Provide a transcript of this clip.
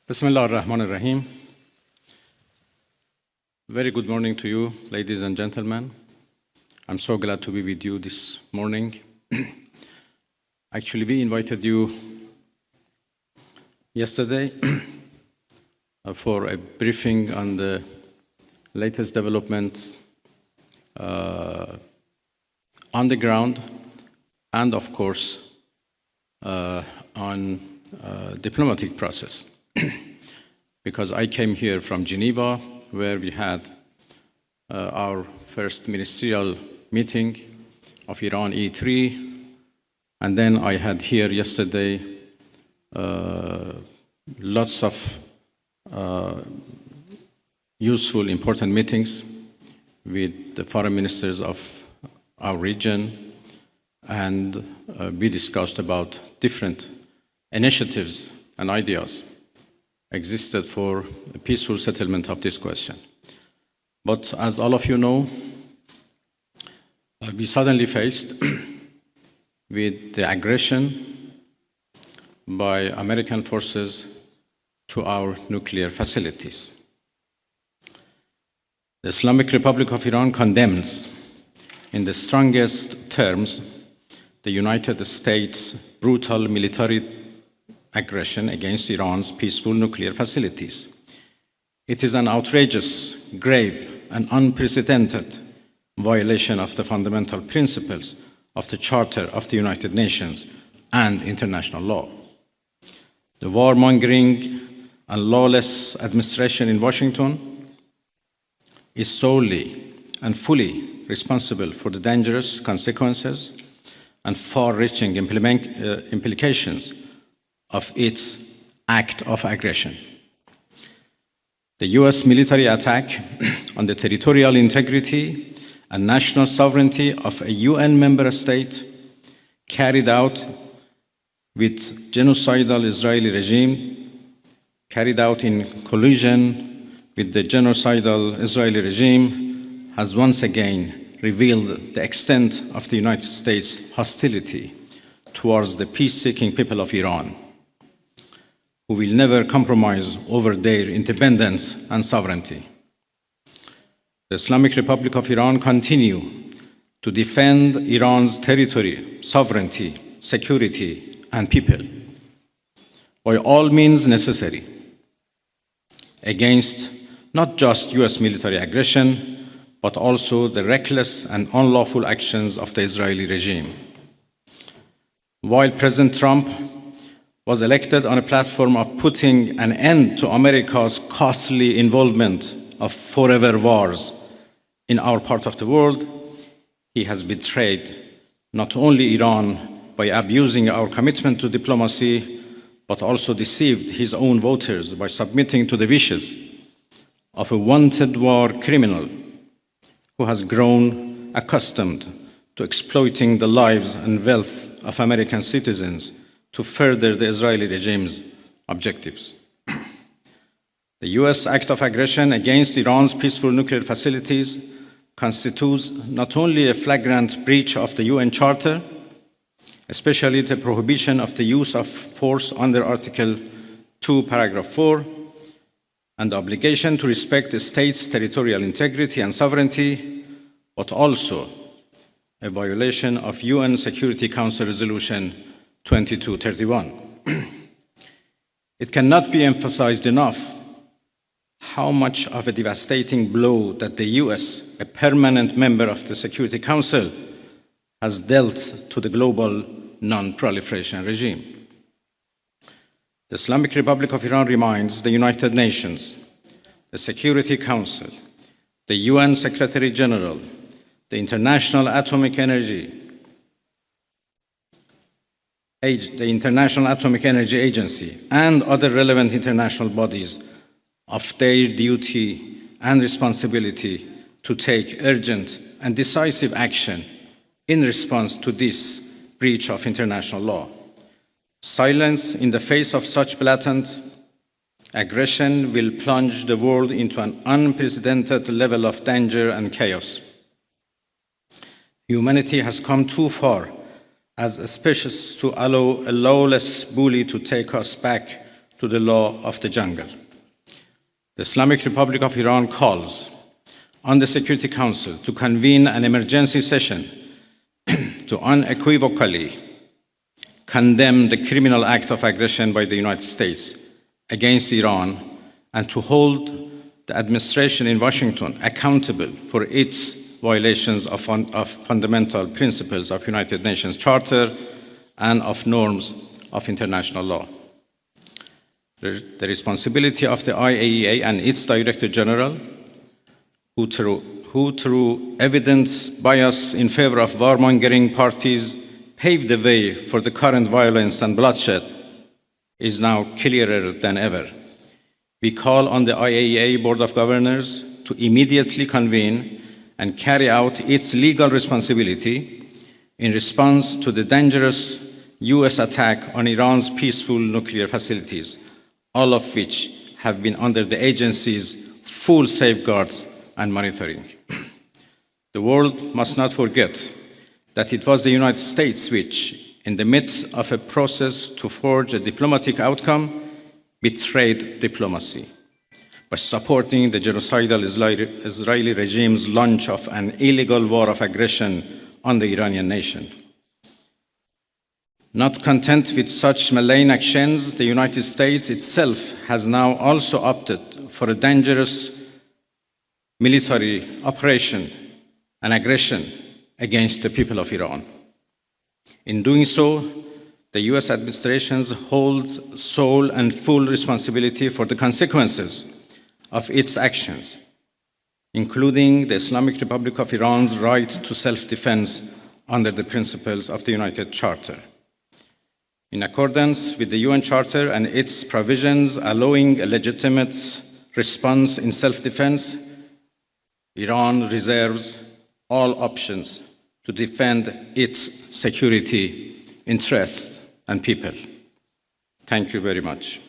Bismillah ar-Rahman ar-Rahim. Very good morning to you, ladies and gentlemen. I'm so glad to be with you this morning. Actually, we invited you yesterday for a briefing on the latest developments on the ground and, of course, on diplomatic process. Because I came here from Geneva, where we had our first ministerial meeting of Iran E3, and then I had here yesterday lots of useful, important meetings with the foreign ministers of our region, and we discussed about different initiatives and ideas existed for a peaceful settlement of this question. But as all of you know, we suddenly faced with the aggression by American forces to our nuclear facilities. The Islamic Republic of Iran condemns in the strongest terms the United States' brutal military aggression against Iran's peaceful nuclear facilities. It is an outrageous, grave, and unprecedented violation of the fundamental principles of the Charter of the United Nations and international law. The warmongering and lawless administration in Washington is solely and fully responsible for the dangerous consequences and far-reaching implications of its act of aggression. The US military attack on the territorial integrity and national sovereignty of a UN member state carried out with genocidal Israeli regime, carried out in collusion with the genocidal Israeli regime, has once again revealed the extent of the United States' hostility towards the peace-seeking people of Iran, who will never compromise over their independence and sovereignty. The Islamic Republic of Iran continues to defend Iran's territory, sovereignty, security, and people by all means necessary against not just US military aggression, but also the reckless and unlawful actions of the Israeli regime. While President Trump was elected on a platform of putting an end to America's costly involvement of forever wars in our part of the world, he has betrayed not only Iran by abusing our commitment to diplomacy, but also deceived his own voters by submitting to the wishes of a wanted war criminal who has grown accustomed to exploiting the lives and wealth of American citizens to further the Israeli regime's objectives. The US act of aggression against Iran's peaceful nuclear facilities constitutes not only a flagrant breach of the UN Charter, especially the prohibition of the use of force under Article 2, Paragraph 4, and the obligation to respect the state's territorial integrity and sovereignty, but also a violation of UN Security Council Resolution 2231. It cannot be emphasized enough how much of a devastating blow that the US, a permanent member of the Security Council, has dealt to the global non-proliferation regime. The Islamic Republic of Iran reminds the United Nations, the Security Council, the UN Secretary General, the International Atomic Energy Agency, and other relevant international bodies of their duty and responsibility to take urgent and decisive action in response to this breach of international law. Silence in the face of such blatant aggression will plunge the world into an unprecedented level of danger and chaos. Humanity has come too far as a species to allow a lawless bully to take us back to the law of the jungle. The Islamic Republic of Iran calls on the Security Council to convene an emergency session to unequivocally condemn the criminal act of aggression by the United States against Iran and to hold the administration in Washington accountable for its violations of fundamental principles of United Nations Charter and of norms of international law. The responsibility of the IAEA and its Director General, who through evident bias in favor of warmongering parties paved the way for the current violence and bloodshed, is now clearer than ever. We call on the IAEA Board of Governors to immediately convene and carry out its legal responsibility in response to the dangerous US attack on Iran's peaceful nuclear facilities, all of which have been under the agency's full safeguards and monitoring. The world must not forget that it was the United States which, in the midst of a process to forge a diplomatic outcome, betrayed diplomacy by supporting the genocidal Israeli regime's launch of an illegal war of aggression on the Iranian nation. Not content with such malign actions, the United States itself has now also opted for a dangerous military operation and aggression against the people of Iran. In doing so, the US administration holds sole and full responsibility for the consequences of its actions, including the Islamic Republic of Iran's right to self-defense under the principles of the United Charter. In accordance with the UN Charter and its provisions allowing a legitimate response in self-defense, Iran reserves all options to defend its security, interests, and people. Thank you very much.